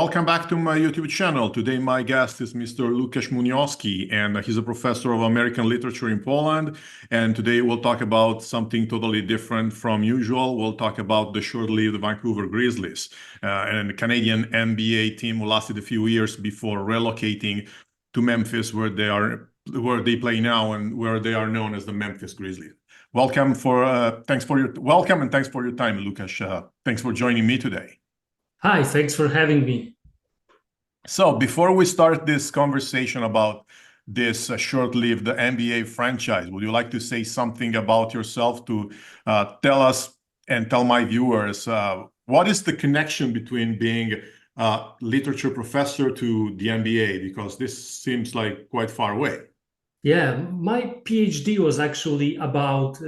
Welcome back to my YouTube channel. Today my guest is Mr. Łukasz Muniowski, and he's a professor of American literature in Poland. And today we'll talk about something totally different from usual. We'll talk about the short-lived Vancouver Grizzlies, and the Canadian NBA team who lasted a few years before relocating to Memphis, where they play now and where they are known as the Memphis Grizzlies. Thanks for your time, Łukasz. Thanks for joining me today. Hi, thanks for having me. So before we start this conversation about this short-lived NBA franchise, would you like to say something about yourself to tell us and tell my viewers what is the connection between being a literature professor to the NBA? Because this seems like quite far away. Yeah, my PhD was actually about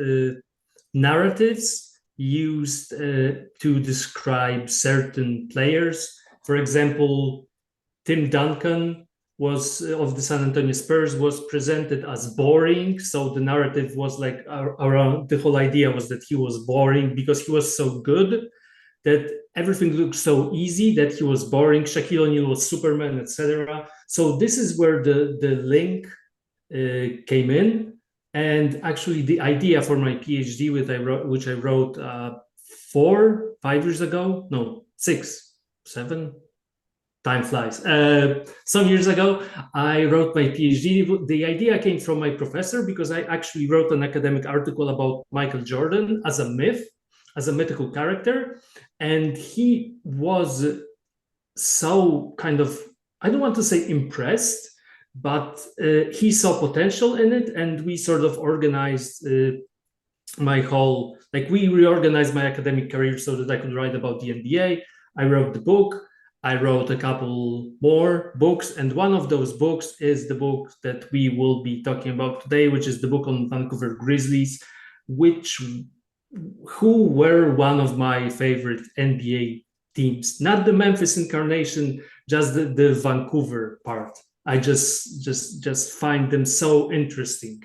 narratives used to describe certain players. For example, Tim Duncan of the San Antonio Spurs was presented as boring. So the narrative was like around, the whole idea was that he was boring because he was so good that everything looked so easy that he was boring. Shaquille O'Neal was Superman, etc. So this is where the link came in. And actually, the idea for my PhD, which I wrote 5 years ago, no, 6, 7, time flies. Some years ago, I wrote my PhD. The idea came from my professor because I actually wrote an academic article about Michael Jordan as a myth, as a mythical character. And he was so kind of, I don't want to say impressed, but he saw potential in it, and we sort of organized we reorganized my academic career so that I could write about the NBA. I wrote the book. I wrote a couple more books, and one of those books is the book that we will be talking about today, which is the book on Vancouver Grizzlies, who were one of my favorite NBA teams. Not the Memphis incarnation, just the Vancouver part. I just find them so interesting,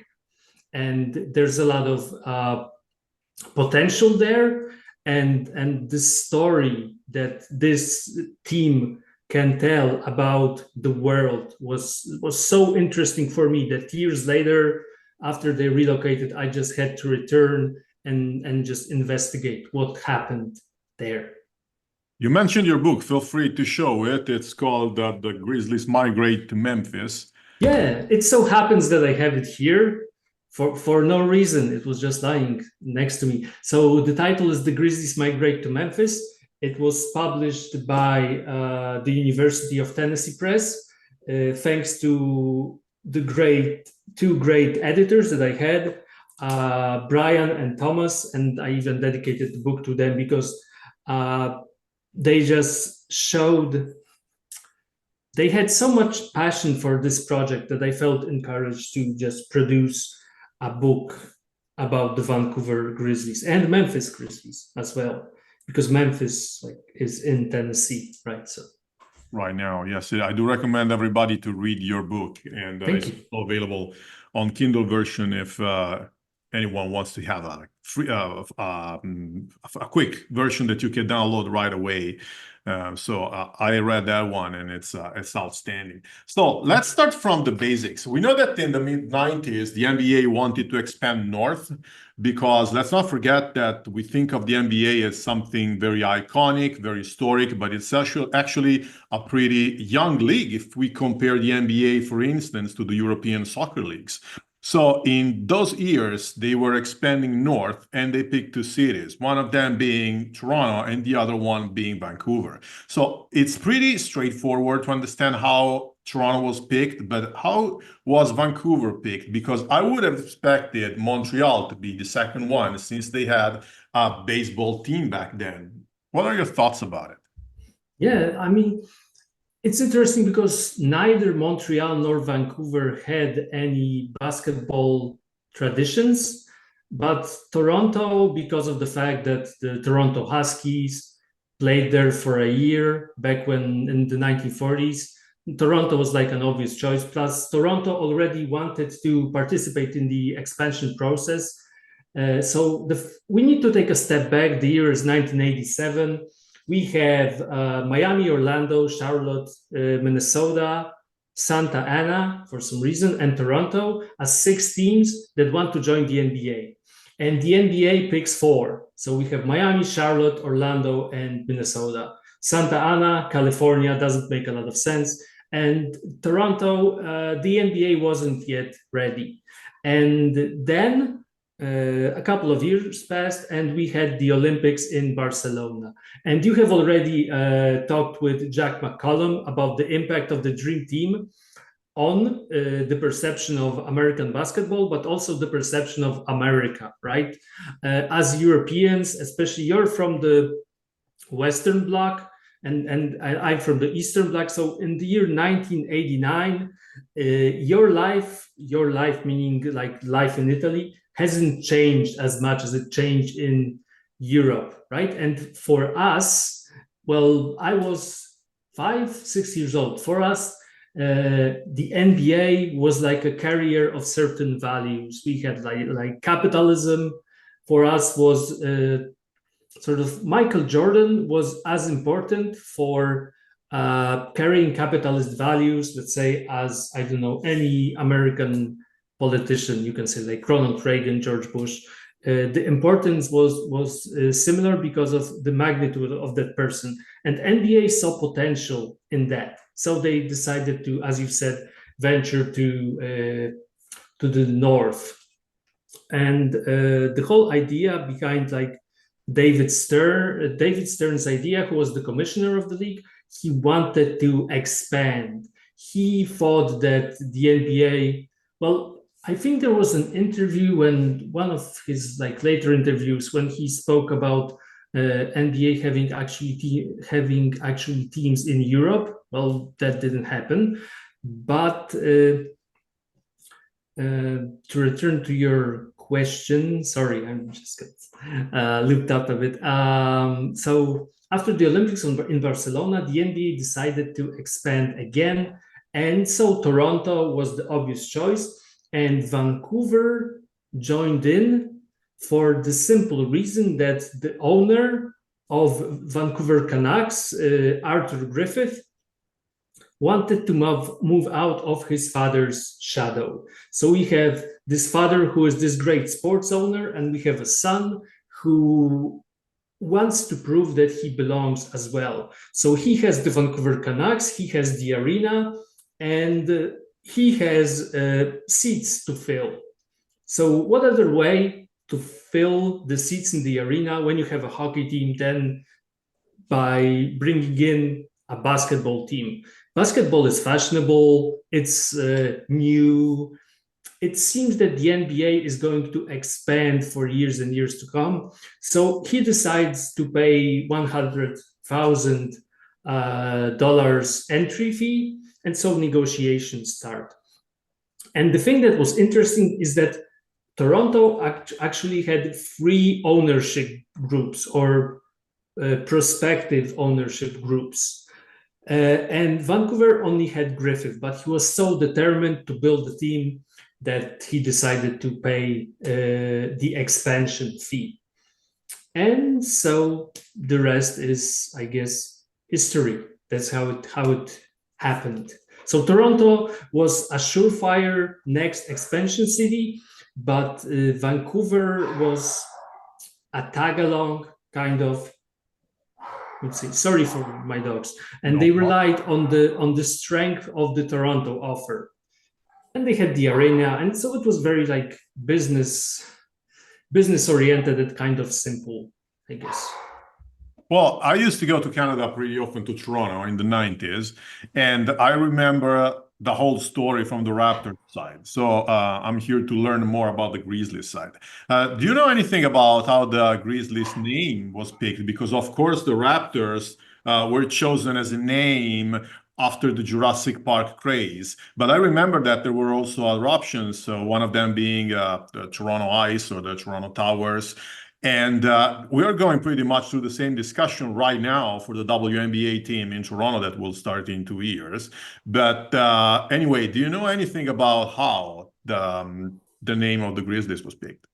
and there's a lot of potential there, and the story that this team can tell about the world was so interesting for me that years later, after they relocated, I just had to return and just investigate what happened there. You mentioned your book. Feel free to show it. It's called The Grizzlies Migrate to Memphis. Yeah, it so happens that I have it here for no reason. It was just lying next to me. So the title is The Grizzlies Migrate to Memphis. It was published by the University of Tennessee Press, thanks to the two great editors that I had, Brian and Thomas, and I even dedicated the book to them because they just showed they had so much passion for this project that I felt encouraged to just produce a book about the Vancouver Grizzlies and Memphis Grizzlies as well, because Memphis is in Tennessee, right? So right now, yes, I do recommend everybody to read your book, and it's available on Kindle version if anyone wants to have a free, a quick version that you can download right away. So I read that one, and it's outstanding. So let's start from the basics. We know that in the mid-90s, the NBA wanted to expand north because let's not forget that we think of the NBA as something very iconic, very historic, but it's actually a pretty young league if we compare the NBA, for instance, to the European soccer leagues. So in those years, they were expanding north, and they picked two cities, one of them being Toronto and the other one being Vancouver. So it's pretty straightforward to understand how Toronto was picked, but how was Vancouver picked? Because I would have expected Montreal to be the second one since they had a baseball team back then. What are your thoughts about it? Yeah, I mean, it's interesting because neither Montreal nor Vancouver had any basketball traditions, but Toronto, because of the fact that the Toronto Huskies played there for a year back when in the 1940s, Toronto was like an obvious choice. Plus, Toronto already wanted to participate in the expansion process. So we need to take a step back. The year is 1987. we have Miami, Orlando, Charlotte, Minnesota, Santa Ana for some reason, and Toronto as 6 teams that want to join the NBA. And the NBA picks 4. So we have Miami, Charlotte, Orlando, and Minnesota. Santa Ana, California doesn't make a lot of sense. And Toronto, the NBA wasn't yet ready. And then a couple of years passed and we had the Olympics in Barcelona. And you have already talked with Jack McCollum about the impact of the Dream Team on the perception of American basketball, but also the perception of America, right? As Europeans, especially you're from the Western Bloc, and I'm from the Eastern Bloc. So in the year 1989, your life meaning like life in Italy, hasn't changed as much as it changed in Europe, right? And for us, well, I was 5, 6 years old. For us, the NBA was like a carrier of certain values. We had like capitalism. For us was sort of Michael Jordan was as important for carrying capitalist values, let's say, as, I don't know, any American politician, you can say like Ronald Reagan, George Bush. The importance was similar because of the magnitude of that person. And NBA saw potential in that. So they decided to, as you said, venture to the north. And the whole idea behind like David Stern's idea, who was the commissioner of the league, he wanted to expand. He thought that the NBA, well, I think there was an interview when one of his like later interviews when he spoke about NBA having actually teams in Europe. Well, that didn't happen. But to return to your question, sorry, I'm just got looped up a bit. So after the Olympics in Barcelona, the NBA decided to expand again, and so Toronto was the obvious choice. And Vancouver joined in for the simple reason that the owner of Vancouver Canucks, Arthur Griffith, wanted to move out of his father's shadow. So we have this father who is this great sports owner, and we have a son who wants to prove that he belongs as well. So he has the Vancouver Canucks, he has the arena, and he has seats to fill. So what other way to fill the seats in the arena when you have a hockey team than by bringing in a basketball team? Basketball is fashionable, it's new. It seems that the NBA is going to expand for years and years to come. So he decides to pay $100,000 entry fee, and so negotiations start. And the thing that was interesting is that Toronto actually had 3 ownership groups or prospective ownership groups. And Vancouver only had Griffith, but he was so determined to build the team that he decided to pay the expansion fee. And so the rest is, I guess, history. That's how it happened. So Toronto was a surefire next expansion city, but Vancouver was a tag-along kind of. Let's see. Sorry for my dogs. And they relied on the strength of the Toronto offer, and they had the arena, and so it was very like business oriented and kind of simple, I guess. Well, I used to go to Canada pretty often, to Toronto in the 90s, and I remember the whole story from the Raptors side. So I'm here to learn more about the Grizzlies side. Do you know anything about how the Grizzlies name was picked? Because of course the Raptors were chosen as a name after the Jurassic Park craze. But I remember that there were also other options, so one of them being the Toronto Ice or the Toronto Towers. And we are going pretty much through the same discussion right now for the WNBA team in Toronto that will start in 2 years. But anyway, do you know anything about how the name of the Grizzlies was picked?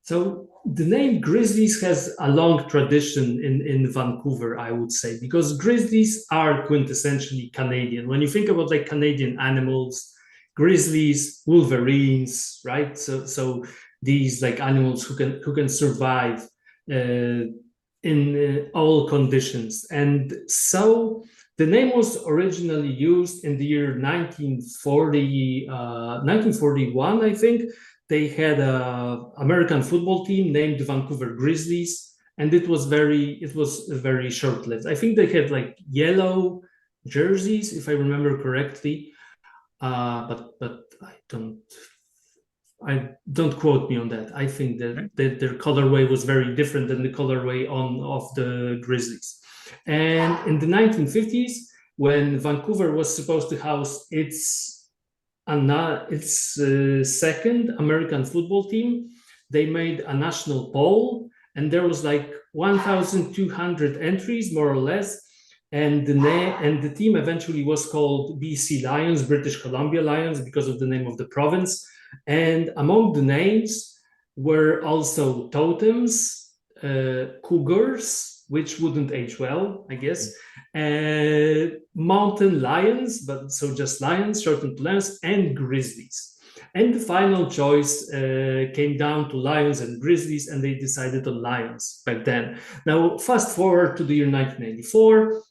So the name Grizzlies has a long tradition in Vancouver, I would say, because Grizzlies are quintessentially Canadian. When you think about like Canadian animals, Grizzlies, Wolverines, right? So these like animals who can survive in all conditions. And so the name was originally used in the year 1941, I think. They had a American football team named Vancouver Grizzlies, and it was very short-lived. I think they had like yellow jerseys, if I remember correctly, but I don't quote me on that. I think that their colorway was very different than the colorway of the Grizzlies. And in the 1950s, when Vancouver was supposed to house its second American football team, they made a national poll, and there was like 1,200 entries, more or less. And the team eventually was called BC Lions, British Columbia Lions, because of the name of the province. And among the names were also totems, cougars, which wouldn't age well, I guess, mountain lions, but so just lions, shortened lions, and grizzlies. And the final choice came down to lions and grizzlies, and they decided on lions back then. Now, fast forward to the year 1994,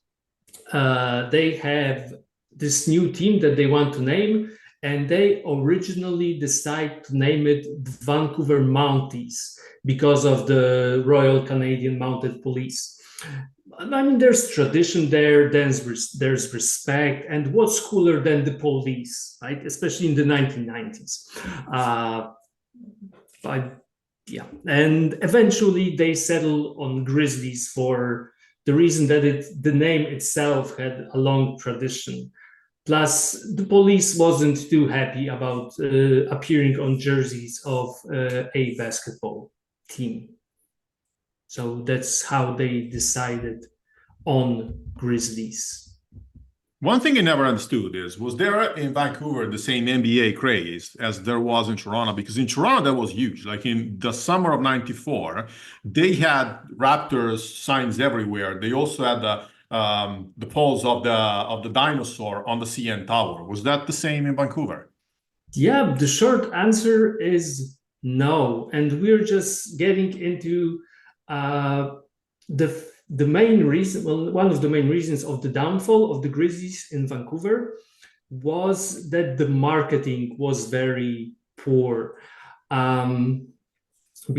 they have this new team that they want to name, and they originally decide to name it the Vancouver Mounties because of the Royal Canadian Mounted Police. I mean, there's tradition there, there's respect, and what's cooler than the police, right? Especially in the 1990s. Yeah, and eventually they settle on Grizzlies for the reason that the name itself had a long tradition. Plus, the police wasn't too happy about appearing on jerseys of a basketball team. So that's how they decided on Grizzlies. One thing I never understood was there in Vancouver the same NBA craze as there was in Toronto? Because in Toronto that was huge. Like in the summer of '94, they had Raptors signs everywhere. They also had the poles of the dinosaur on the CN Tower. Was that the same in Vancouver? Yeah, the short answer is no, and we're just getting into the main reason. Well, one of the main reasons of the downfall of the Grizzlies in Vancouver was that the marketing was very poor.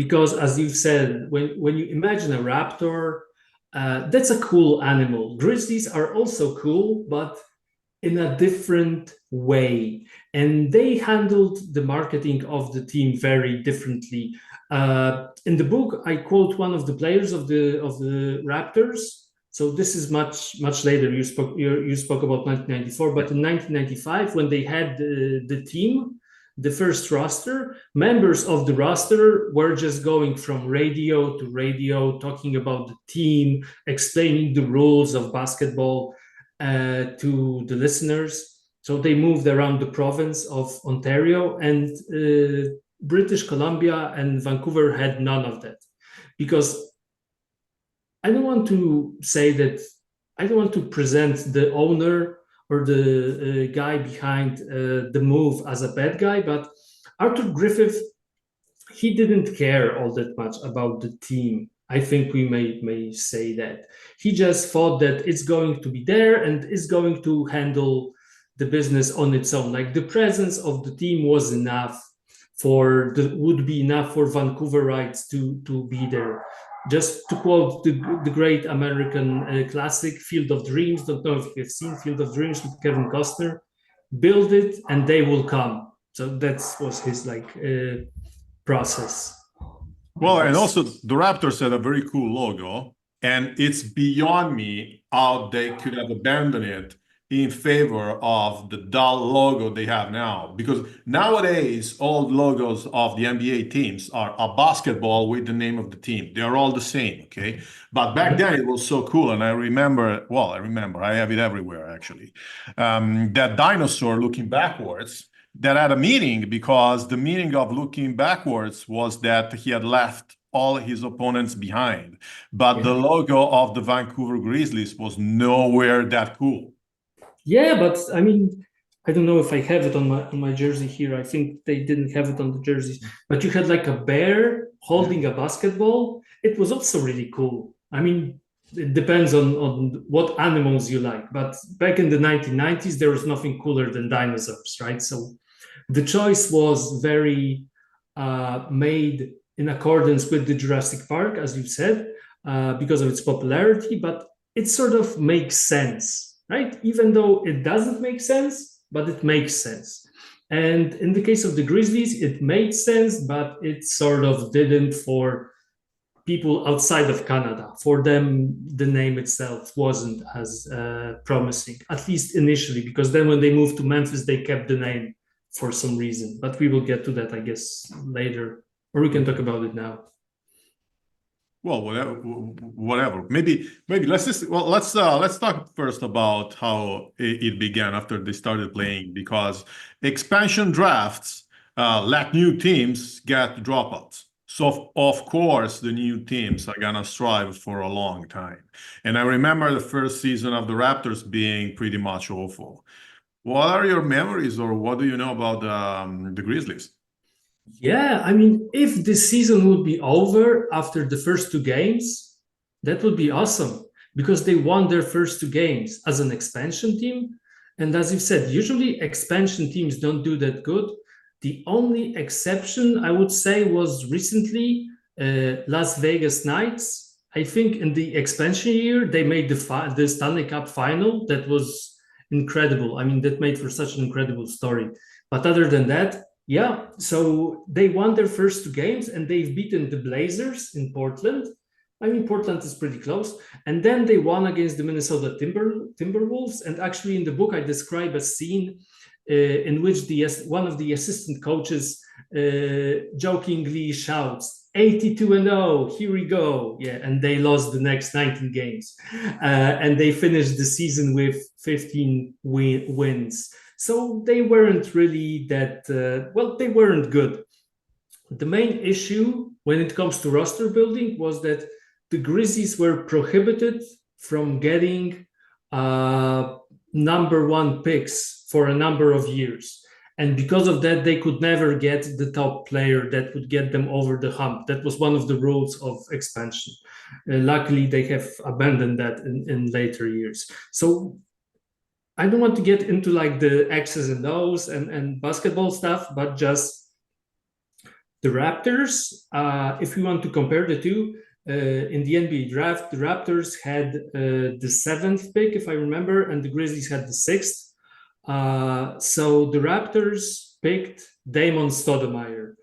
Because, as you've said, when you imagine a raptor, that's a cool animal. Grizzlies are also cool, but in a different way. And they handled the marketing of the team very differently. In the book, I quote one of the players of the Raptors. So this is much later. You spoke about 1994, but in 1995, when they had the team, the first roster, members of the roster were just going from radio to radio, talking about the team, explaining the rules of basketball to the listeners. So they moved around the province of Ontario, and British Columbia and Vancouver had none of that. Because I don't want to say that, I don't want to present the owner or the guy behind the move as a bad guy, but Arthur Griffith, he didn't care all that much about the team. I think we may say that. He just thought that it's going to be there and it's going to handle the business on its own. Like the presence of the team was enough would be enough for Vancouverites to be there. Just to quote the great American classic, Field of Dreams, don't know if you've seen Field of Dreams with Kevin Costner, build it and they will come. So that was his process. Well, and also the Raptors had a very cool logo, and it's beyond me how they could have abandoned it in favor of the dull logo they have now. Because nowadays, all logos of the NBA teams are a basketball with the name of the team. They are all the same, okay? But back then it was so cool, and I remember, I have it everywhere actually. That dinosaur looking backwards, that had a meaning, because the meaning of looking backwards was that he had left all his opponents behind. But the logo of the Vancouver Grizzlies was nowhere that cool. Yeah, but I mean, I don't know if I have it on my jersey here. I think they didn't have it on the jerseys. But you had like a bear holding a basketball. It was also really cool. I mean, it depends on what animals you like. But back in the 1990s, there was nothing cooler than dinosaurs, right? So the choice was very made in accordance with the Jurassic Park, as you said, because of its popularity. But it sort of makes sense, right? Even though it doesn't make sense, but it makes sense. And in the case of the Grizzlies, it made sense, but it sort of didn't for people outside of Canada. For them, the name itself wasn't as promising, at least initially, because then when they moved to Memphis, they kept the name for some reason. But we will get to that, I guess, later, or we can talk about it now. Well, whatever. Maybe let's talk first about how it began after they started playing, because expansion drafts let new teams get dropouts. So of course the new teams are gonna strive for a long time. And I remember the first season of the Raptors being pretty much awful. What are your memories, or what do you know about the Grizzlies? Yeah, I mean, if the season would be over after the first two games, that would be awesome, because they won their first two games as an expansion team. And as you said, usually expansion teams don't do that good. The only exception, I would say, was recently Las Vegas Knights. I think in the expansion year, they made the Stanley Cup final. That was incredible. I mean, that made for such an incredible story. But other than that, yeah, so they won their first two games and they've beaten the Blazers in Portland. I mean, Portland is pretty close. And then they won against the Minnesota Timberwolves. And actually, in the book, I describe a scene in which one of the assistant coaches jokingly shouts, 82-0, here we go. Yeah, and they lost the next 19 games. And they finished the season with 15 wins. So they weren't really that, they weren't good. The main issue when it comes to roster building was that the Grizzlies were prohibited from getting number one picks for a number of years. And because of that, they could never get the top player that would get them over the hump. That was one of the rules of expansion. Luckily, they have abandoned that in later years. So I don't want to get into like the X's and O's and basketball stuff, but just the Raptors. If we want to compare the two, in the NBA draft, the Raptors had the 7th pick, if I remember, and the Grizzlies had the 6th. So the Raptors picked Damon Stoudemire.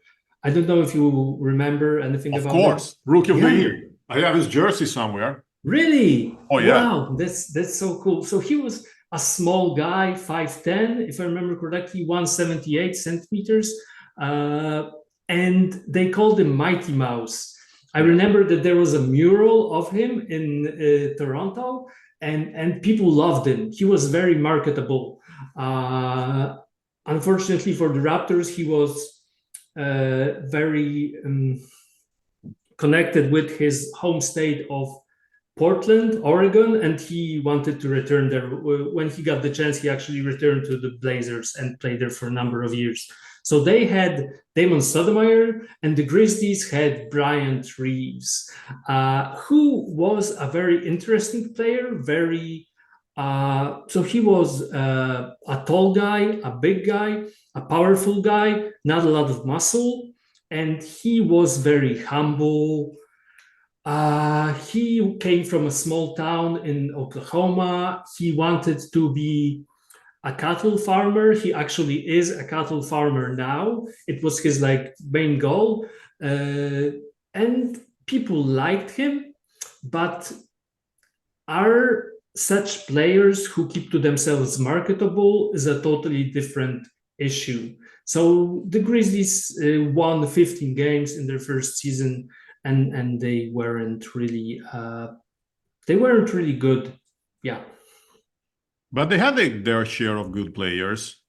I don't know if you remember anything about that. Of course, Rookie of the Year. I have his jersey somewhere. Really? Oh, yeah. Wow, that's so cool. So he was a small guy, 5'10", if I remember correctly, 178 centimeters. And they called him Mighty Mouse. I remember that there was a mural of him in Toronto, and people loved him. He was very marketable. Unfortunately for the Raptors, he was very connected with his home state of Portland, Oregon, and he wanted to return there. When he got the chance, he actually returned to the Blazers and played there for a number of years. So they had Damon Stoudemire, and the Grizzlies had Bryant Reeves, who was a very interesting player. So he was a tall guy, a big guy, a powerful guy, not a lot of muscle, and he was very humble. He came from a small town in Oklahoma. He wanted to be a cattle farmer. He actually is a cattle farmer now. It was his main goal. And people liked him, but are such players who keep to themselves marketable is a totally different issue. So the Grizzlies won 15 games in their first season, and they weren't really good. Yeah. But they had their share of good players.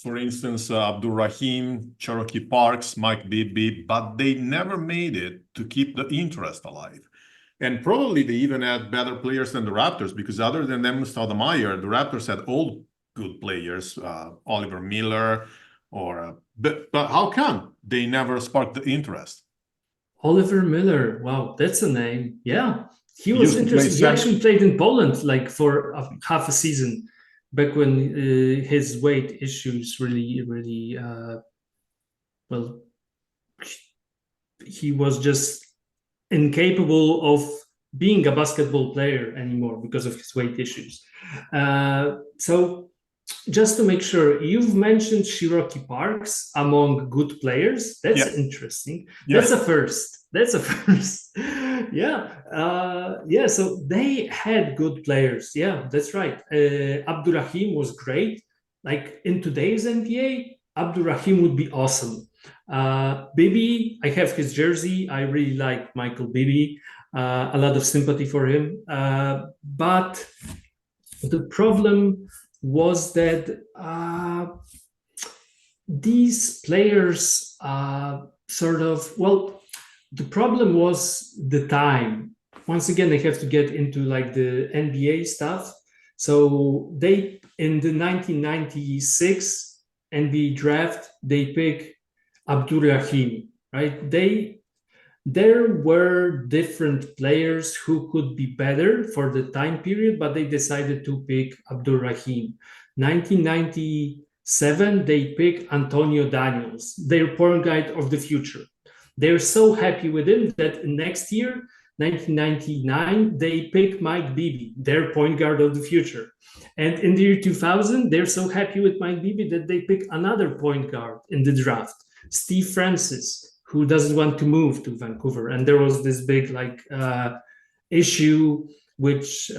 for instance, Abdulrahim, Cherokee Parks, Mike Bibby, but they never made it to keep the interest alive. And probably they even had better players than the Raptors, because other than them, Stoudemire, the Raptors had all good players, Oliver Miller, but how come they never sparked the interest? Oliver Miller, wow, that's a name. Yeah, he was Used to play interesting. He actually played in Poland like for half a season back when his weight issues really well, he was just incapable of being a basketball player anymore because of his weight issues. So just to make sure, you've mentioned Cherokee Parks among good players. That's interesting. That's a first. That's a first. Yeah. So they had good players. Yeah, that's right. Abdulrahim was great. Like in today's NBA, Abdulrahim would be awesome. Bibi, I have his jersey. I really like Michael Bibi. A lot of sympathy for him. But the problem was that these players the problem was the time. Once again, I have to get into like the NBA stuff. So they, in the 1996 NBA draft, they pick Abdulrahim, right? There were different players who could be better for the time period, but they decided to pick Abdulrahim. 1997, they pick Antonio Daniels, their point guard of the future. They're so happy with him that next year, 1999, they pick Mike Bibby, their point guard of the future. And in the year 2000, they're so happy with Mike Bibby that they pick another point guard in the draft, Steve Francis, who doesn't want to move to Vancouver. And there was this big issue, which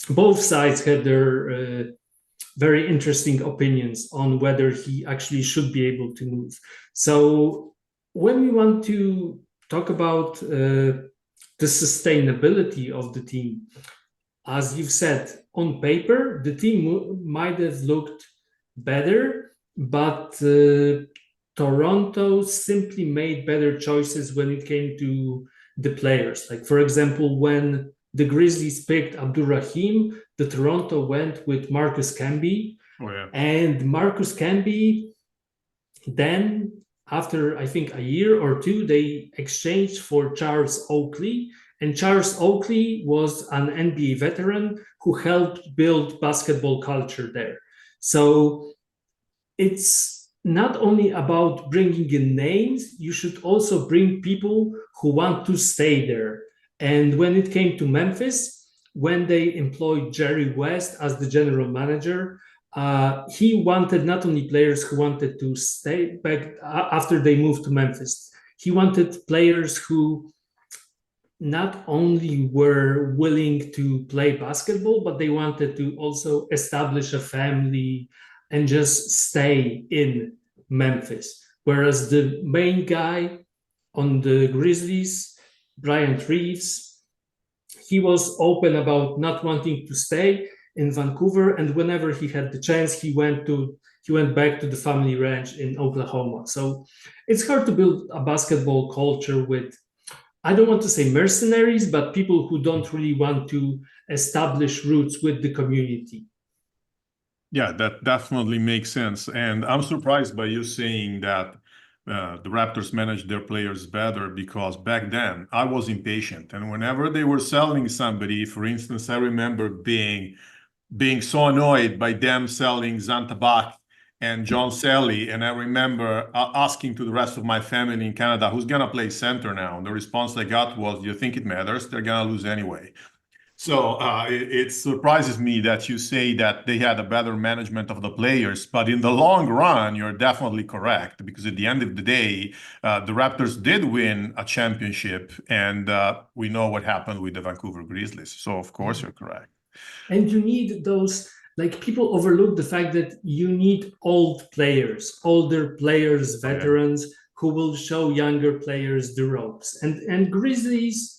both sides had their very interesting opinions on whether he actually should be able to move. So when we want to talk about the sustainability of the team, as you've said, on paper, the team might have looked better, but Toronto simply made better choices when it came to the players. Like, for example, when the Grizzlies picked Abdulrahim, the Toronto went with Marcus Camby. Oh, yeah. And Marcus Camby, then after, I think, a year or two, they exchanged for Charles Oakley. And Charles Oakley was an NBA veteran who helped build basketball culture there. So it's not only about bringing in names, you should also bring people who want to stay there. And when it came to Memphis, when they employed Jerry West as the general manager, he wanted not only players who wanted to stay back after they moved to Memphis, he wanted players who not only were willing to play basketball, but they wanted to also establish a family and just stay in Memphis. Whereas the main guy on the Grizzlies, Brian Reeves, he was open about not wanting to stay in Vancouver, and whenever he had the chance, he went back to the family ranch in Oklahoma. So it's hard to build a basketball culture with, I don't want to say mercenaries, but people who don't really want to establish roots with the community. Yeah, that definitely makes sense. And I'm surprised by you saying that the Raptors managed their players better, because back then I was impatient. And whenever they were selling somebody, for instance, I remember being so annoyed by them selling Zantabak and John Sally. And I remember asking to the rest of my family in Canada, who's going to play center now? And the response I got was, do you think it matters? They're going to lose anyway. So it surprises me that you say that they had a better management of the players, but in the long run, you're definitely correct, because at the end of the day, the Raptors did win a championship, and we know what happened with the Vancouver Grizzlies. So of course you're correct. And you need those, like, people overlook the fact that you need older players, veterans who will show younger players the ropes. And Grizzlies,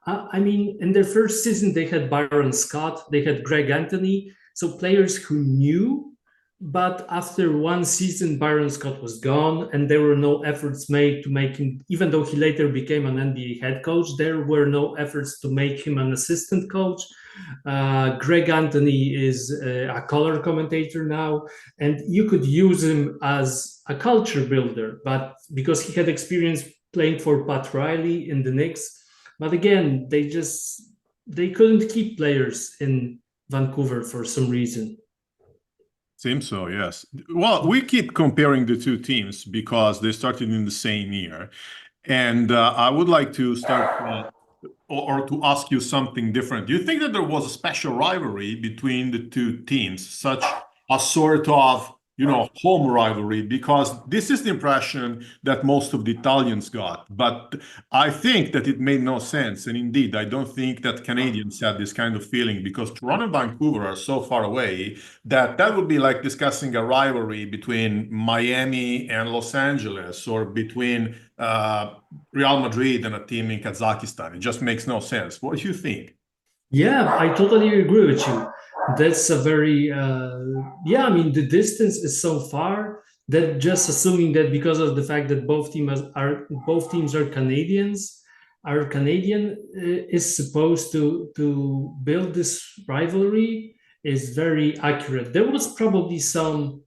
I mean, in their first season, they had Byron Scott, they had Greg Anthony. So players who knew but after one season, Byron Scott was gone, and there were no efforts made to make him, even though he later became an NBA head coach, there were no efforts to make him an assistant coach. Greg Anthony is a color commentator now, and you could use him as a culture builder, but because he had experience playing for Pat Riley in the Knicks. But again, they couldn't keep players in Vancouver for some reason. Seems so, yes. Well, we keep comparing the two teams because they started in the same year. And I would like to start or to ask you something different. Do you think that there was a special rivalry between the two teams, such a sort of, home rivalry? Because this is the impression that most of the Italians got. But I think that it made no sense. And indeed, I don't think that Canadians had this kind of feeling because Toronto and Vancouver are so far away that would be like discussing a rivalry between Miami and Los Angeles or between Real Madrid and a team in Kazakhstan. It just makes no sense. What do you think? Yeah, I totally agree with you. That's a very I mean, the distance is so far that just assuming that because of the fact that both teams are Canadian is supposed to build this rivalry is very accurate. There was probably some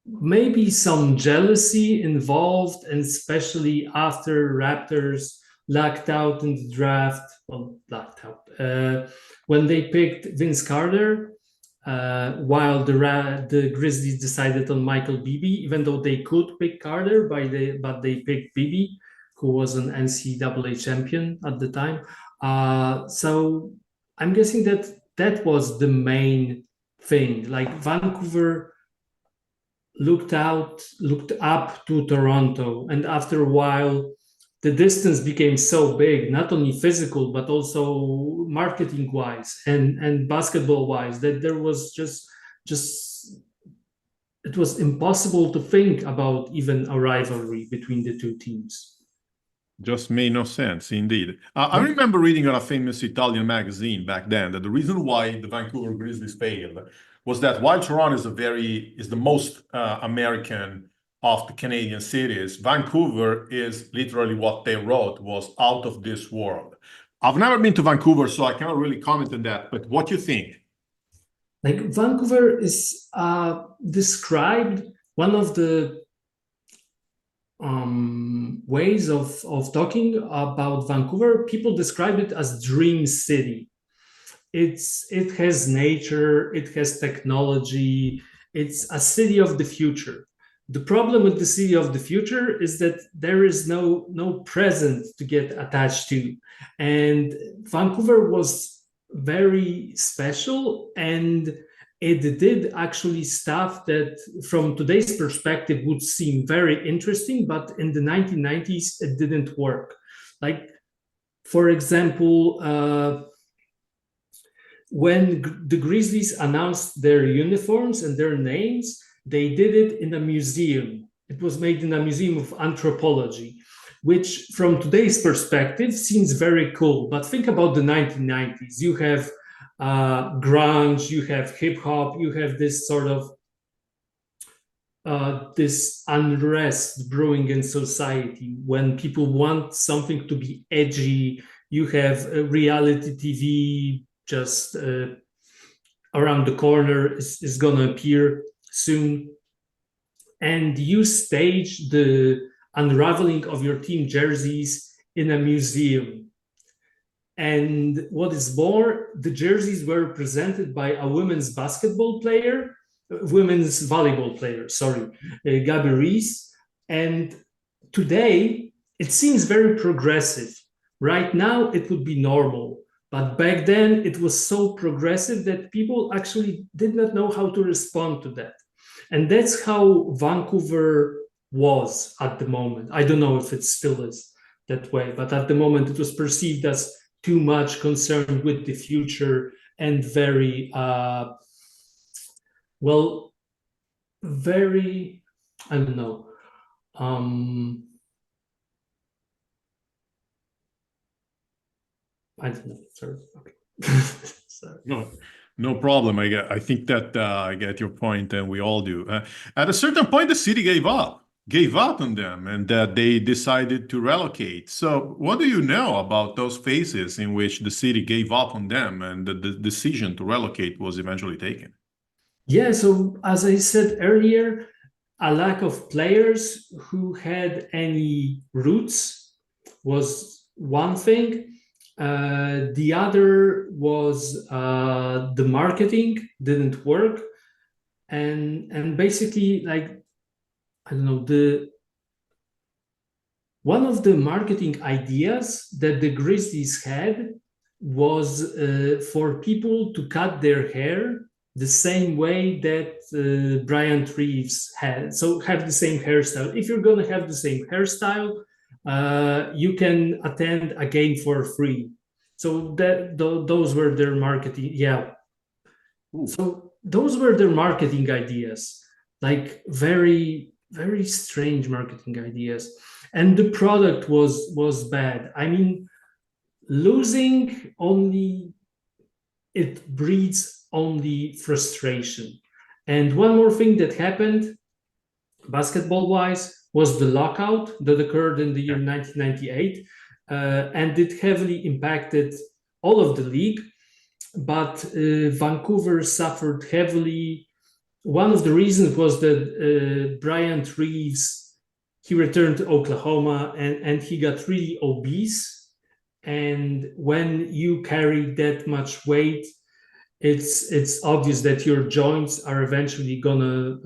maybe some jealousy involved, and especially after Raptors lucked out in the draft. Well, lucked out when they picked Vince Carter, while the Grizzlies decided on Michael Beebe, even though they could pick Carter, but they picked Beebe, who was an NCAA champion at the time. So I'm guessing that was the main thing. Like Vancouver looked up to Toronto, and after a while, the distance became so big, not only physical but also marketing wise and basketball wise, that there was just it was impossible to think about even a rivalry between the two teams. Just made no sense, indeed. I remember reading on a famous Italian magazine back then that the reason why the Vancouver Grizzlies failed was that while Toronto is the most American of the Canadian cities, Vancouver is literally what they wrote was out of this world. I've never been to Vancouver, so I cannot really comment on that. But what do you think? Like Vancouver is described, one of the ways of talking about Vancouver, people describe it as dream city. It has nature, it has technology, it's a city of the future. The problem with the city of the future is that there is no present to get attached to, and Vancouver was very special, and it did actually stuff that from today's perspective would seem very interesting, but in the 1990s it didn't work. Like, for example, when the Grizzlies announced their uniforms and their names, they did it in a museum. It was made in a museum of anthropology, which from today's perspective seems very cool. But think about the 1990s. You have grunge, you have hip hop, you have this sort of this unrest brewing in society. When people want something to be edgy, you have reality TV just around the corner is going to appear soon. And you stage the unraveling of your team jerseys in a museum. And what is more, the jerseys were presented by a women's volleyball player, Gabby Reese. And today, it seems very progressive. Right now, it would be normal. But back then, it was so progressive that people actually did not know how to respond to that. And that's how Vancouver was at the moment. I don't know if it still is that way, but at the moment, it was perceived as too much concerned with the future and very, very, I don't know. I don't know. Sorry. Okay. No, No problem. I think that I get your point, and we all do. At a certain point, the city gave up on them, and that they decided to relocate. So, what do you know about those phases in which the city gave up on them, and the decision to relocate was eventually taken? Yeah, so as I said earlier, a lack of players who had any roots was one thing. The other was the marketing didn't work, and basically, like, I don't know, the one of the marketing ideas that the Grizzlies had was for people to cut their hair the same way that Bryant Reeves had. So have the same hairstyle. If you're going to have the same hairstyle, you can attend a game for free. So those were their marketing. Yeah. Ooh. So those were their marketing ideas, like very, very strange marketing ideas. And the product was bad. I mean, losing only, it breeds only frustration. And one more thing that happened, basketball-wise, was the lockout that occurred in the year 1998, and it heavily impacted all of the league. But Vancouver suffered heavily. One of the reasons was that Bryant Reeves, he returned to Oklahoma, and he got really obese. And when you carry that much weight, it's obvious that your joints are eventually gonna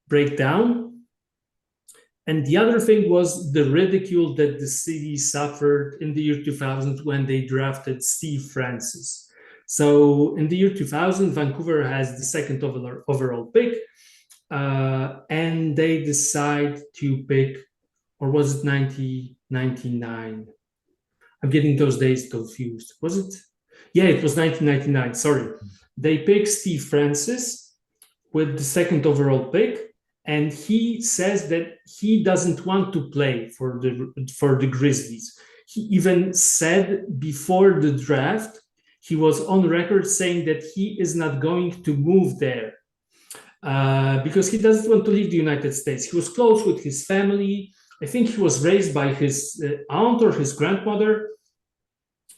break down. And the other thing was the ridicule that the city suffered in the year 2000 when they drafted Steve Francis. So in the year 2000, Vancouver has the second overall pick, and they decide to pick, or was it 1999? I'm getting those days confused. Was it? Yeah, it was 1999. Sorry. They pick Steve Francis with the second overall pick, and he says that he doesn't want to play for the Grizzlies. He even said before the draft, he was on record saying that he is not going to move there because he doesn't want to leave the United States. He was close with his family. I think he was raised by his aunt or his grandmother,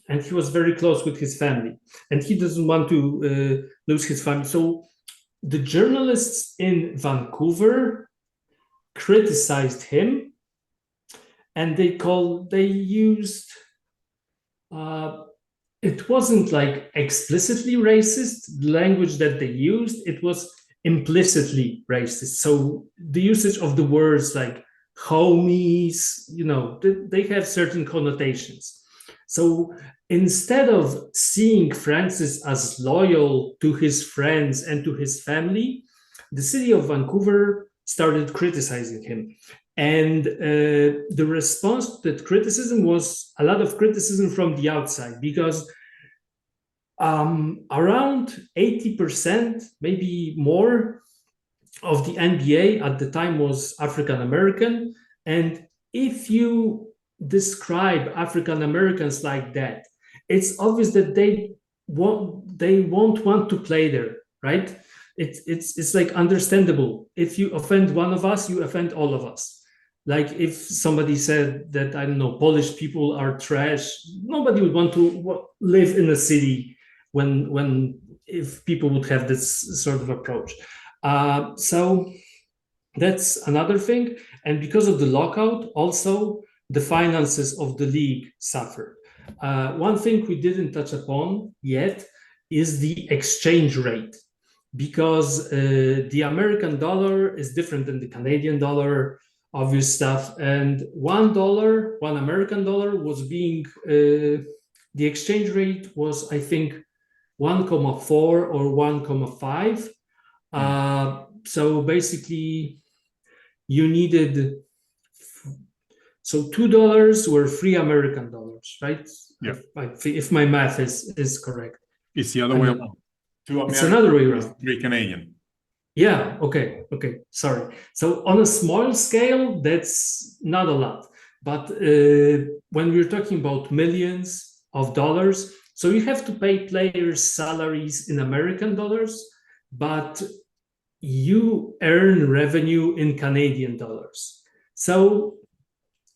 and he was very close with his family, and he doesn't want to lose his family. So the journalists in Vancouver criticized him, and they used, it wasn't like explicitly racist, the language that they used, it was implicitly racist. So the usage of the words like homies, they have certain connotations. So instead of seeing Francis as loyal to his friends and to his family, the city of Vancouver started criticizing him. And the response to that criticism was a lot of criticism from the outside, because around 80%, maybe more, of the NBA at the time was African American. And if you describe African Americans like that, it's obvious that they won't want to play there, right? It's like understandable. If you offend one of us, you offend all of us. Like if somebody said that, I don't know, Polish people are trash, nobody would want to live in a city if people would have this sort of approach. So that's another thing. And because of the lockout, also the finances of the league suffered. One thing we didn't touch upon yet is the exchange rate, because the American dollar is different than the Canadian dollar, obvious stuff. And $1, one American dollar was being, the exchange rate was, I think, 1.4 or 1.5. So basically you needed, so $2 were $3 American, right? Yeah. If my math is correct. It's the other way around. It's another way around. 3 Canadian. Yeah, okay, sorry. So on a small scale, that's not a lot. But when we're talking about millions of dollars, So you have to pay players salaries in American dollars, but you earn revenue in Canadian dollars. So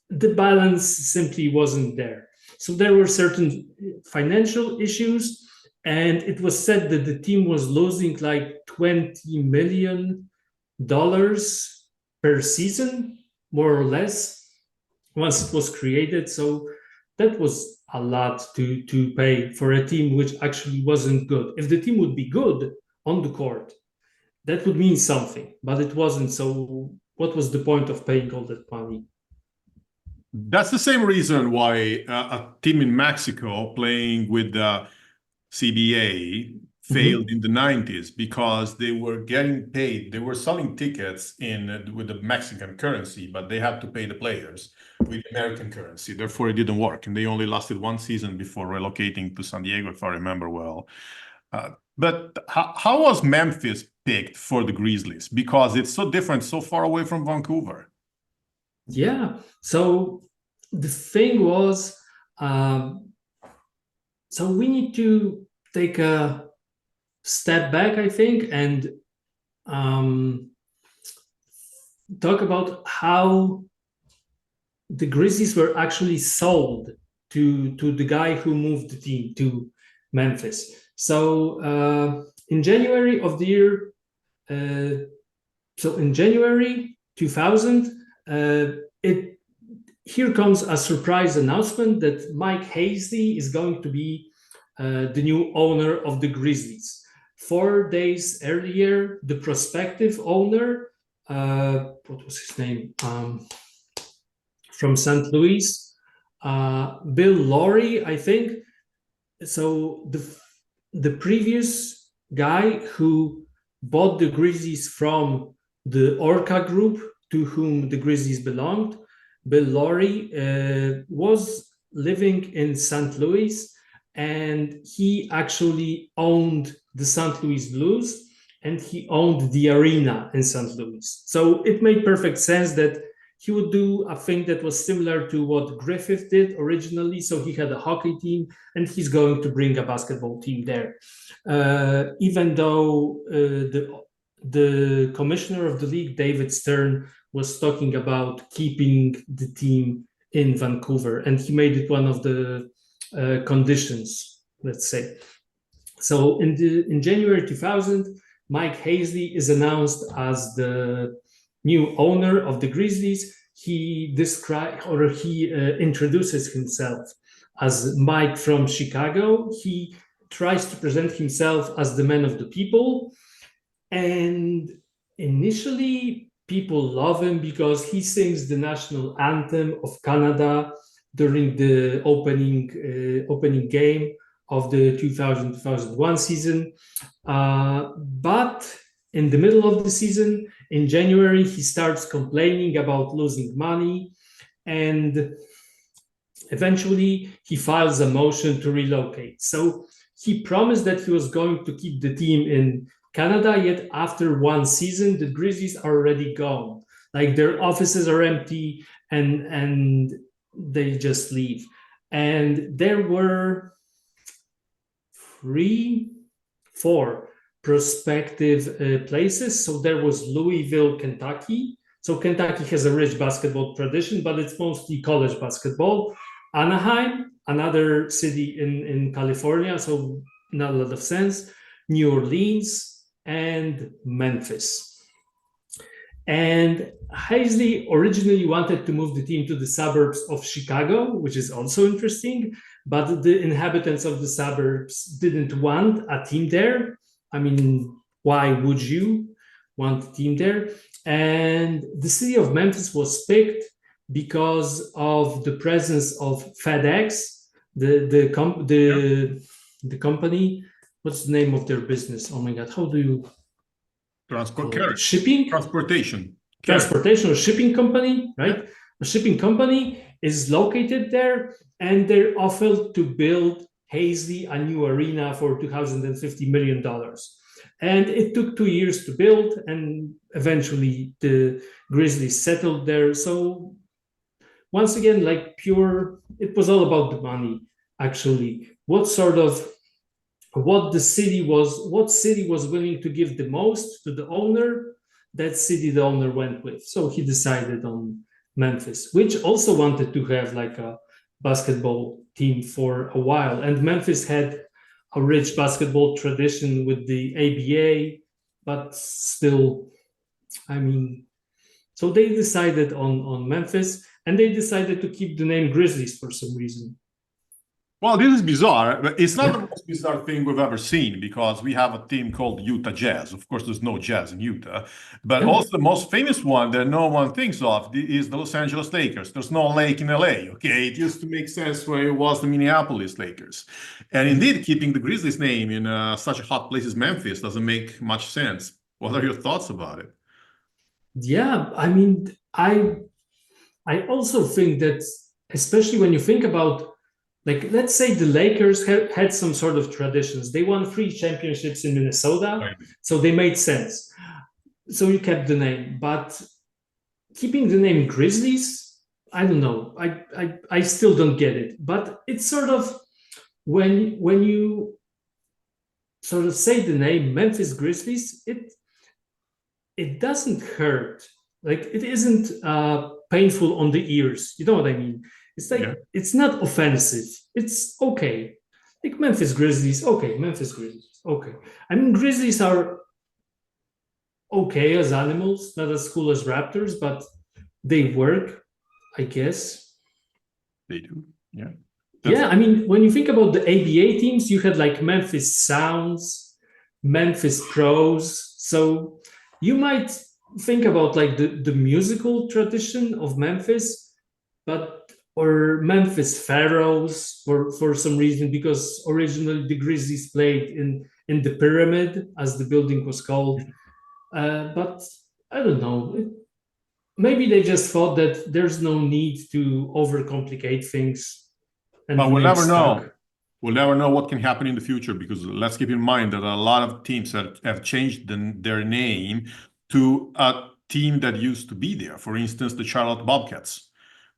the balance simply wasn't there. So there were certain financial issues, and it was said that the team was losing like $20 million per season, more or less, once it was created. So that was a lot to pay for a team which actually wasn't good. If the team would be good on the court, that would mean something, but it wasn't. So what was the point of paying all that money? That's the same reason why a team in Mexico playing with the CBA failed in the 90s, because they were getting paid. They were selling tickets with the Mexican currency, but they had to pay the players with American currency. Therefore, it didn't work. And they only lasted one season before relocating to San Diego, if I remember well. But how was Memphis picked for the Grizzlies? Because it's so different, so far away from Vancouver. Yeah. So the thing was, so we need to take a step back, I think, and talk about how the Grizzlies were actually sold to the guy who moved the team to Memphis. So in January of the year, so in January 2000, here comes a surprise announcement that Mike Hazley is going to be the new owner of the Grizzlies. 4 days earlier, the prospective owner, what was his name? From St. Louis, Bill Laurie, I think. So the previous guy who bought the Grizzlies from the Orca group to whom the Grizzlies belonged, Bill Laurie, was living in St. Louis, and he actually owned the St. Louis Blues, and he owned the arena in St. Louis. So it made perfect sense that he would do a thing that was similar to what Griffith did originally. So he had a hockey team, and he's going to bring a basketball team there. Even though the commissioner of the league, David Stern, was talking about keeping the team in Vancouver, and he made it one of the conditions, let's say. So in January 2000, Mike Hazley is announced as the new owner of the Grizzlies. He introduces himself as Mike from Chicago. He tries to present himself as the man of the people, and initially people love him because he sings the national anthem of Canada during the opening game of the 2000-2001 season. But in the middle of the season, in January, he starts complaining about losing money, and eventually he files a motion to relocate. So he promised that he was going to keep the team in Canada, yet after one season, the Grizzlies are already gone. Like, their offices are empty, and they just leave. And there were 4 prospective places. So there was Louisville, Kentucky. So Kentucky has a rich basketball tradition, but it's mostly college basketball. Anaheim, another city in California, so not a lot of sense. New Orleans, and Memphis. And Hazley originally wanted to move the team to the suburbs of Chicago, which is also interesting, but the inhabitants of the suburbs didn't want a team there. I mean, why would you want a team there? And the city of Memphis was picked because of the presence of FedEx, the company. What's the name of their business? Oh my God, how do you... Shipping? Transportation or shipping company, right? Yeah. A shipping company is located there, and they're offered to build Hazley a new arena for $250 million. And it took 2 years to build, and eventually the Grizzlies settled there. So once again, like it was all about the money. actually. What city was willing to give the most to the owner, that city the owner went with. So he decided on Memphis, which also wanted to have like a basketball team for a while. And Memphis had a rich basketball tradition with the ABA, but still, I mean, so they decided on Memphis, and they decided to keep the name Grizzlies for some reason. Well, this is bizarre, but it's not the most bizarre thing we've ever seen, because we have a team called Utah Jazz. Of course, there's no jazz in Utah, but also the most famous one that no one thinks of is the Los Angeles Lakers. There's no lake in LA, okay? It used to make sense when it was the Minneapolis Lakers. And indeed, keeping the Grizzlies name in such a hot place as Memphis doesn't make much sense. What are your thoughts about it? Yeah, I mean, I also think that, especially when you think about, like, let's say the Lakers had some sort of traditions. They won 3 championships in Minnesota, Right. so they made sense. So you kept the name, but keeping the name Grizzlies, I don't know. I still don't get it. But it's sort of, when you sort of say the name Memphis Grizzlies, it doesn't hurt. Like, it isn't painful on the ears. You know what I mean? It's like, it's not offensive. It's okay. Like Memphis Grizzlies, okay. Memphis Grizzlies, okay. I mean, Grizzlies are okay as animals, not as cool as Raptors, but they work, I guess. They do, yeah. Yeah, I mean, when you think about the ABA teams, you had like Memphis Sounds, Memphis Pros. So you might think about like the musical tradition of Memphis, or Memphis Pharaohs for some reason, because originally the Grizzlies played in the Pyramid, as the building was called. But I don't know. Maybe they just thought that there's no need to overcomplicate things. But we'll never know. We'll never know what can happen in the future, because let's keep in mind that a lot of teams have changed their name to a team that used to be there. For instance, the Charlotte Bobcats,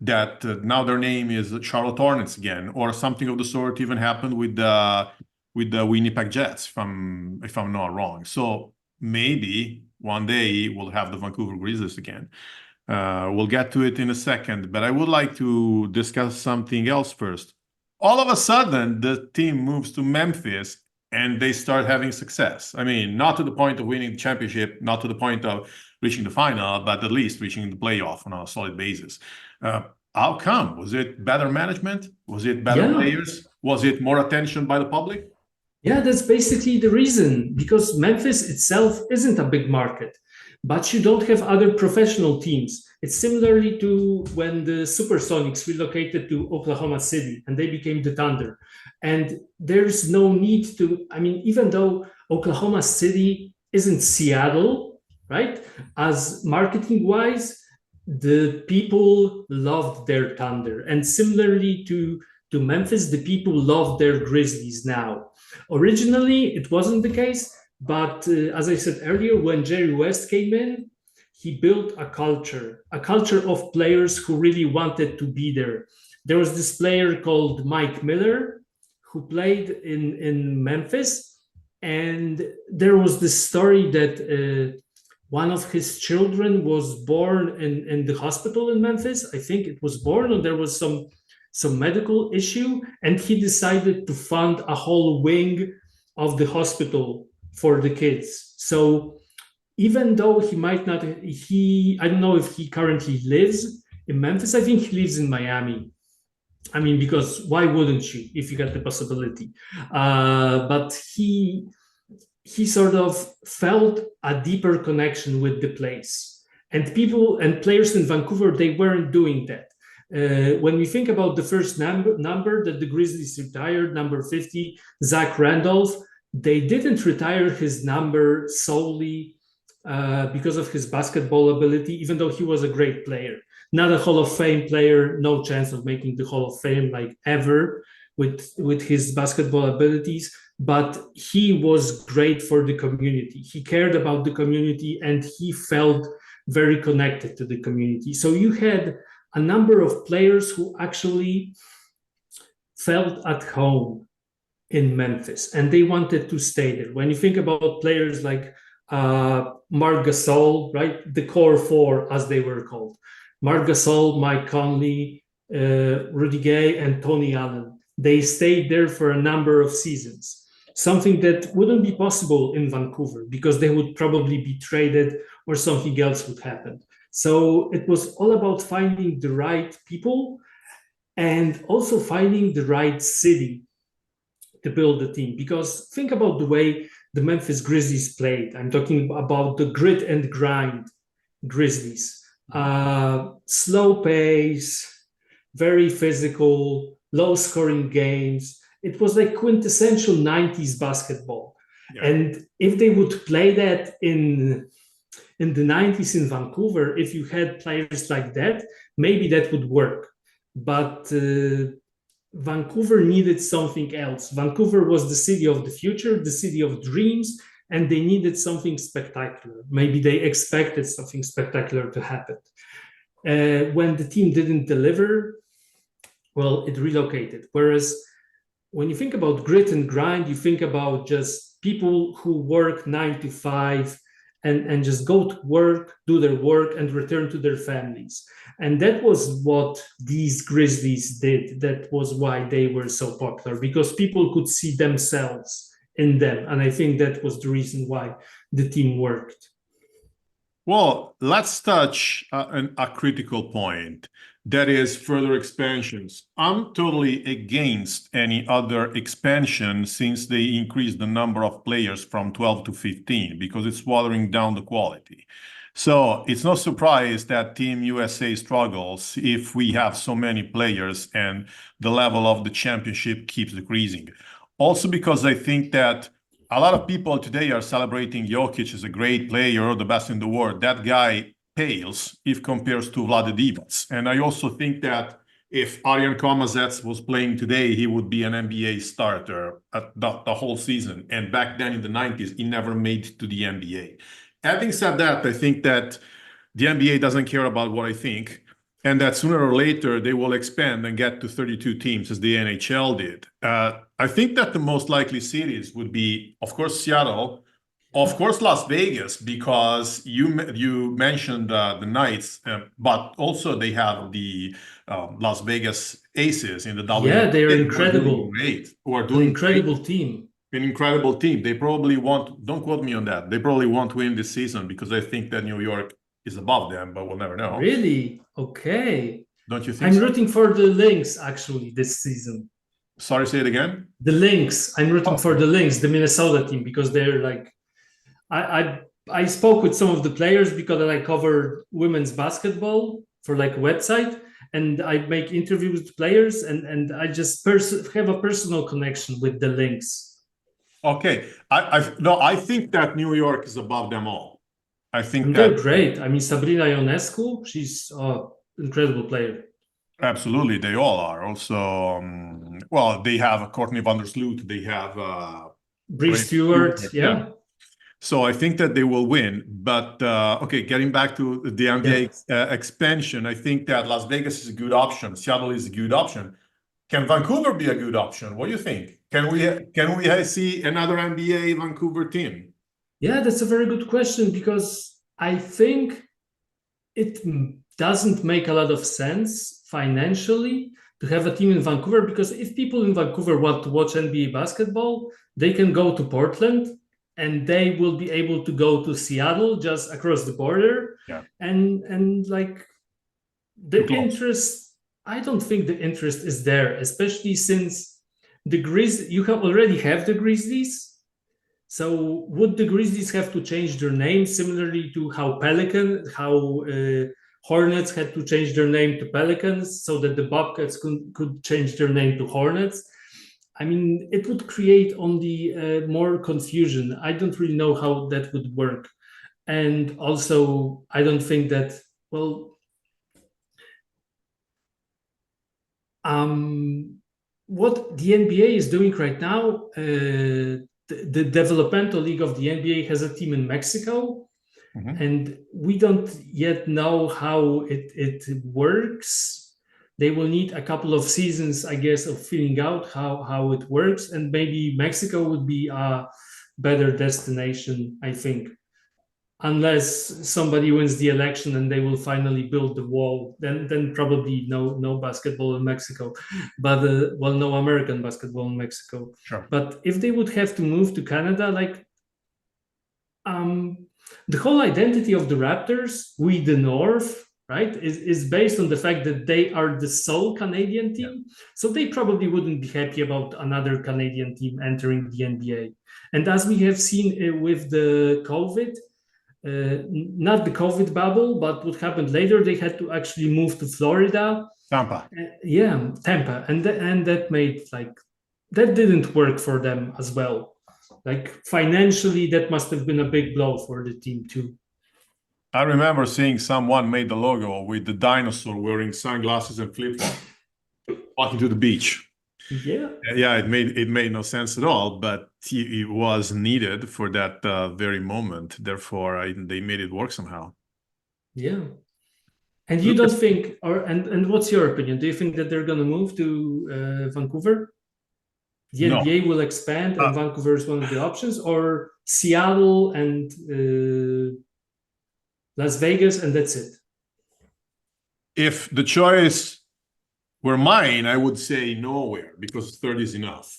that now their name is Charlotte Hornets again, or something of the sort even happened with the Winnipeg Jets, if I'm not wrong. So maybe one day we'll have the Vancouver Grizzlies again. We'll get to it in a second, but I would like to discuss something else first. All of a sudden, the team moves to Memphis and they start having success. I mean, not to the point of winning the championship, not to the point of reaching the final, but at least reaching the playoff on a solid basis. How come? Was it better management? Was it better players? Was it more attention by the public? Yeah, that's basically the reason, because Memphis itself isn't a big market, but you don't have other professional teams. It's similarly to when the Supersonics relocated to Oklahoma City and they became the Thunder. And there's no need to, I mean, even though Oklahoma City isn't Seattle, right? As marketing wise, the people loved their Thunder. And similarly to Memphis, the people love their Grizzlies now. Originally, it wasn't the case. But as I said earlier, when Jerry West came in, he built a culture of players who really wanted to be there. There was this player called Mike Miller who played in Memphis. And there was this story that one of his children was born in the hospital in Memphis. I think it was born, or there was some medical issue. And he decided to fund a whole wing of the hospital for the kids. So even though he might not, I don't know if he currently lives in Memphis. I think he lives in Miami. I mean, because why wouldn't you if you got the possibility? But he sort of felt a deeper connection with the place. And people and players in Vancouver, they weren't doing that. When we think about the first number that the Grizzlies retired, number 50, Zach Randolph, they didn't retire his number solely because of his basketball ability, even though he was a great player. Not a Hall of Fame player, no chance of making the Hall of Fame like ever with his basketball abilities, but he was great for the community. He cared about the community and he felt very connected to the community. So you had a number of players who actually felt at home in Memphis, and they wanted to stay there. When you think about players like Marc Gasol, right, the core four, as they were called, Marc Gasol, Mike Conley, Rudy Gay, and Tony Allen, they stayed there for a number of seasons, something that wouldn't be possible in Vancouver because they would probably be traded or something else would happen. So it was all about finding the right people and also finding the right city to build the team. Because think about the way the Memphis Grizzlies played. I'm talking about the grit and grind Grizzlies. Slow pace, very physical, low scoring games. It was like quintessential 90s basketball. Yeah. And if they would play that in the 90s in Vancouver, if you had players like that, maybe that would work. But Vancouver needed something else. Vancouver was the city of the future, the city of dreams, and they needed something spectacular. Maybe they expected something spectacular to happen. When the team didn't deliver, well, it relocated. Whereas when you think about grit and grind, you think about just people who work 9 to 5 and just go to work, do their work, and return to their families. And that was what these Grizzlies did. That was why they were so popular, because people could see themselves in them. And I think that was the reason why the team worked. Well, let's touch a critical point. That is further expansions. I'm totally against any other expansion since they increased the number of players from 12 to 15 because it's watering down the quality. So it's no surprise that Team USA struggles if we have so many players and the level of the championship keeps decreasing. Also because I think that a lot of people today are celebrating Jokic as a great player, the best in the world. That guy pales if compares to Vlade Divac. And I also think that if Arjan Komazets was playing today, he would be an NBA starter at the whole season. And back then in the 90s, he never made it to the NBA. Having said that, I think that the NBA doesn't care about what I think, and that sooner or later they will expand and get to 32 teams as the NHL did. I think that the most likely cities would be, of course, Seattle, of course, Las Vegas, because you mentioned the Knights, but also they have the Las Vegas Aces in the WNBA. Yeah, they are incredible. Who are doing incredible great. Team. An incredible team. They probably won't, don't quote me on that. They probably won't win this season because I think that New York is above them, but we'll never know. Really? Okay. Don't you think I'm so? rooting for the Lynx actually this season. Sorry, say it again? The Lynx. I'm rooting for the Lynx, the Minnesota team, because they're like, I spoke with some of the players because I cover women's basketball for like a website, and I make interviews with players, and I just have a personal connection with the Lynx. Okay, I think that New York is above them all. I think they're great. I mean, Sabrina Ionescu, she's an incredible player. Absolutely, they all are. Also, well, they have Courtney Vandersloot, they have Bree Stewart, yeah. So I think that they will win. But okay, getting back to the NBA expansion, I think that Las Vegas is a good option. Seattle is a good option. Can Vancouver be a good option? What do you think? Can we see another NBA Vancouver team? Yeah, that's a very good question, because I think it doesn't make a lot of sense financially to have a team in Vancouver, because if people in Vancouver want to watch NBA basketball, they can go to Portland and they will be able to go to Seattle just across the border. Yeah. And like the interest, I don't think the interest is there, especially since the Grizzlies, you already have the Grizzlies. So would the Grizzlies have to change their name similarly to how Hornets had to change their name to Pelicans so that the Bobcats could change their name to Hornets? I mean, it would create only more confusion. I don't really know how that would work. And also, I don't think that, well, what the NBA is doing right now, the developmental league of the NBA has a team in Mexico, and we don't yet know how it works. they will need a couple of seasons, I guess, of feeling out how it works, and maybe Mexico would be a better destination, I think, unless somebody wins the election and they will finally build the wall. Then probably no basketball in Mexico, but well, no American basketball in Mexico. Sure. But if they would have to move to Canada, like the whole identity of the Raptors, we the North, right, is based on the fact that they are the sole Canadian team. Yeah. So they probably wouldn't be happy about another Canadian team entering the NBA. And as we have seen with the COVID, not the COVID bubble, but what happened later, they had to actually move to Florida. Tampa. Tampa. And that made that didn't work for them as well. Like financially, that must have been a big blow for the team too. I remember seeing someone made the logo with the dinosaur wearing sunglasses and flip-flops walking to the beach. Yeah. Yeah, it made no sense at all, but it was needed for that very moment. Therefore, they made it work somehow. Yeah. And you don't think, and what's your opinion? Do you think that they're going to move to Vancouver? The NBA will expand and Vancouver is one of the options, or Seattle and Las Vegas, and that's it? If the choice were mine, I would say nowhere, because 30 is enough.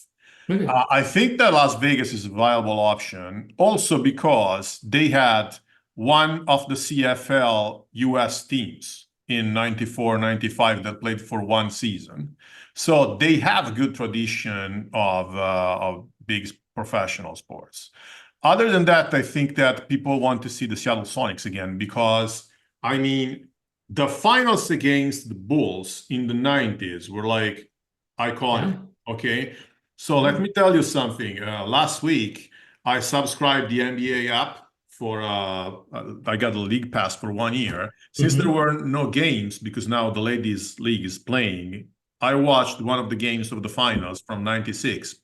Okay. I think that Las Vegas is a viable option, also because they had one of the CFL US teams in 94, 95 that played for one season. So they have a good tradition of big professional sports. Other than that, I think that people want to see the Seattle Sonics again, because, I mean, the finals against the Bulls in the 90s were like iconic, okay? So let me tell you something. Last week, I subscribed the NBA app for, I got a league pass for 1 year. Since there were no games, because now the ladies league is playing, I watched one of the games of the finals from 96.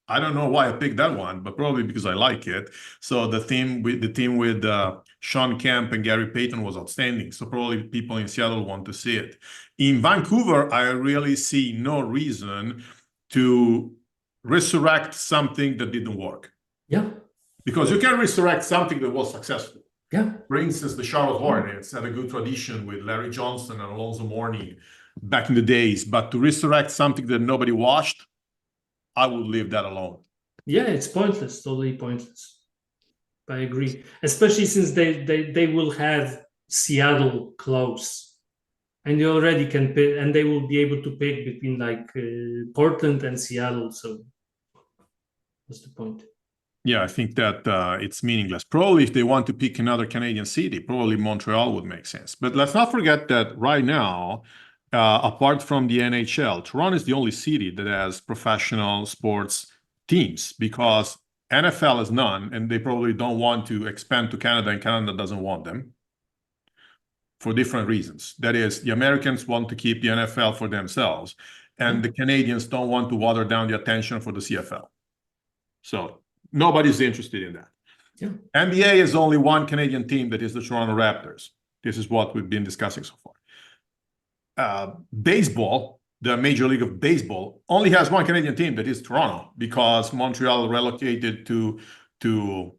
I don't know why I picked that one, but probably because I like it. So the team with Sean Kemp and Gary Payton was outstanding. So probably people in Seattle want to see it. In Vancouver, I really see no reason to resurrect something that didn't work. Yeah. Because you can resurrect something that was successful. Yeah. For instance, the Charlotte Hornets had a good tradition with Larry Johnson and Alonzo Mourning back in the days. But to resurrect something that nobody watched, I would leave that alone. Yeah, it's pointless, totally pointless. I agree, especially since they will have Seattle close, and you already can pick, and they will be able to pick between Portland and Seattle. So what's the point? Yeah, I think that it's meaningless. Probably if they want to pick another Canadian city, probably Montreal would make sense. But let's not forget that right now, apart from the NHL, Toronto is the only city that has professional sports teams, because NFL has none, and they probably don't want to expand to Canada, and Canada doesn't want them for different reasons. That is, the Americans want to keep the NFL for themselves, and the Canadians don't want to water down the attention for the CFL. So nobody's interested in that. Yeah. NBA is only one Canadian team, that is the Toronto Raptors. This is what we've been discussing so far. Baseball, the Major League of Baseball, only has one Canadian team, that is Toronto, because Montreal relocated to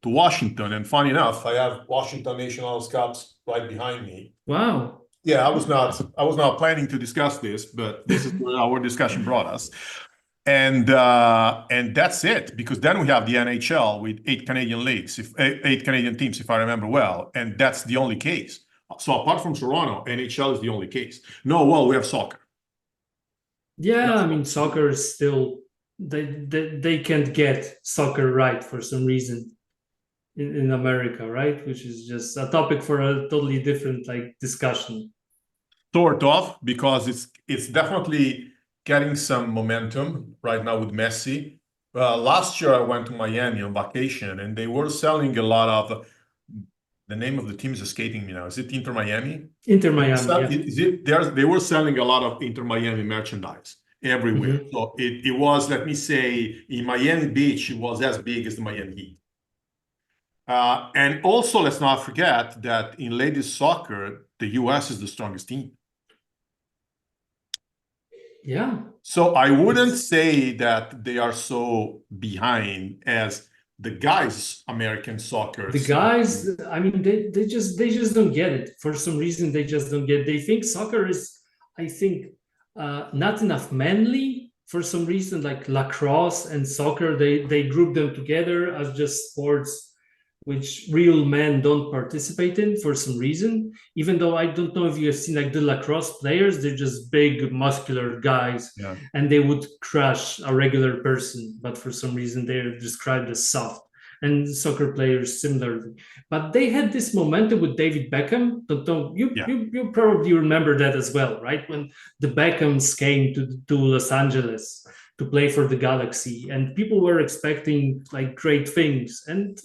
Washington. And funny enough, I have Washington Nationals Cubs right behind me. Wow. Yeah, I was not planning to discuss this, but this is where our discussion brought us. And that's it, because then we have the NHL with 8 Canadian leagues, 8 Canadian teams, if I remember well, and that's the only case. So apart from Toronto, NHL is the only case. No, well, we have soccer. Yeah, I mean, soccer is still, they can't get soccer right for some reason in America, right? Which is just a topic for a totally different discussion. Sort of, because it's definitely getting some momentum right now with Messi. Last year, I went to Miami on vacation, and they were selling a lot of. The name of the team is escaping me now. Is it Inter Miami? Inter Miami. Yeah. They were selling a lot of Inter Miami merchandise everywhere. So it was, let me say, in Miami Beach, it was as big as the Miami Heat. And also, let's not forget that in ladies soccer, the US is the strongest team. Yeah. So I wouldn't say that they are so behind as the guys' American soccer. The guys, I mean, they just don't get it. For some reason, they just don't get it. They think soccer is, I think, not enough manly. For some reason, like lacrosse and soccer, they group them together as just sports which real men don't participate in for some reason. Even though I don't know if you have seen like the lacrosse players, they're just big, muscular guys, Yeah. and they would crush a regular person. But for some reason, they're described as soft. And soccer players similarly. But they had this momentum with David Beckham. You probably remember that as well, right? When the Beckhams came to Los Angeles to play for the Galaxy, and people were expecting like great things, and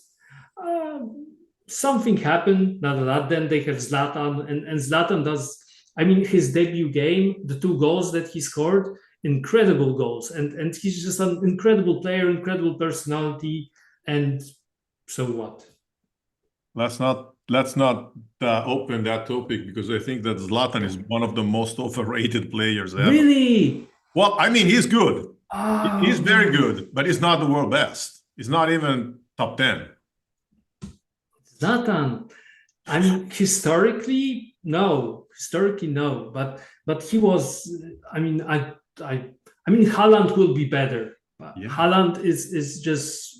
something happened. Not a lot. Then they have Zlatan, and Zlatan does. I mean, his debut game, the 2 goals that he scored, incredible goals, and he's just an incredible player, incredible personality. And so what? Let's not open that topic, because I think that Zlatan is one of the most overrated players ever. Really? Well, I mean, he's good. He's very Oh, good, but he's not the world best. He's not even top 10. Zlatan. I mean, historically, no. Historically, no. But he was. I mean, I mean, Haaland will be better. Yeah. Haaland is just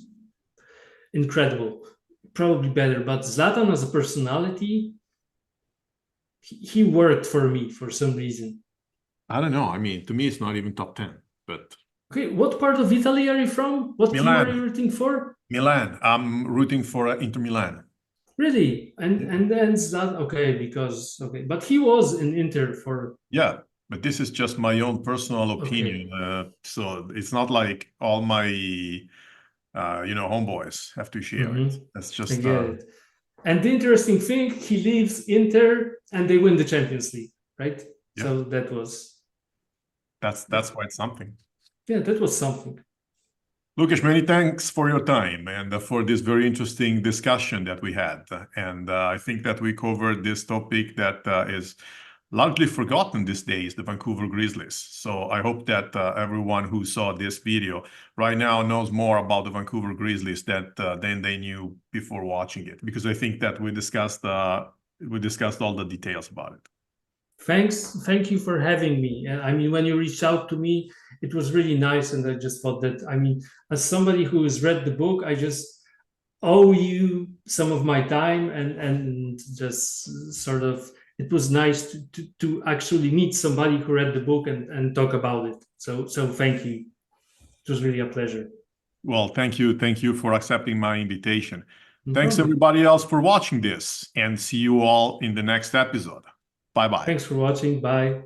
incredible, probably better. But Zlatan as a personality, he worked for me for some reason. I don't know. I mean, to me, it's not even top 10. But okay, what part of Italy are you from? What team are you rooting for? Milan. I'm rooting for Inter Milan. Really? And then Zlatan, okay, but he was in Inter for. Yeah, but this is just my own personal opinion. Okay. So it's not like all my homeboys have to share it. That's just I get it. And the interesting thing, he leaves Inter and they win the Champions League, right? Yeah. So that's quite something. Yeah, that was something. Łukasz, many thanks for your time and for this very interesting discussion that we had. And I think that we covered this topic that is largely forgotten these days, the Vancouver Grizzlies. So I hope that everyone who saw this video right now knows more about the Vancouver Grizzlies than they knew before watching it, because I think that we discussed all the details about it. Thank you for having me. I mean, when you reached out to me, it was really nice, and I just thought that, I mean, as somebody who has read the book, I just owe you some of my time, and just sort of, it was nice to actually meet somebody who read the book and talk about it. So thank you. It was really a pleasure. Well, thank you for accepting my invitation. No Thanks problem. everybody else for watching this, and see you all in the next episode. Bye-bye. Thanks for watching. Bye.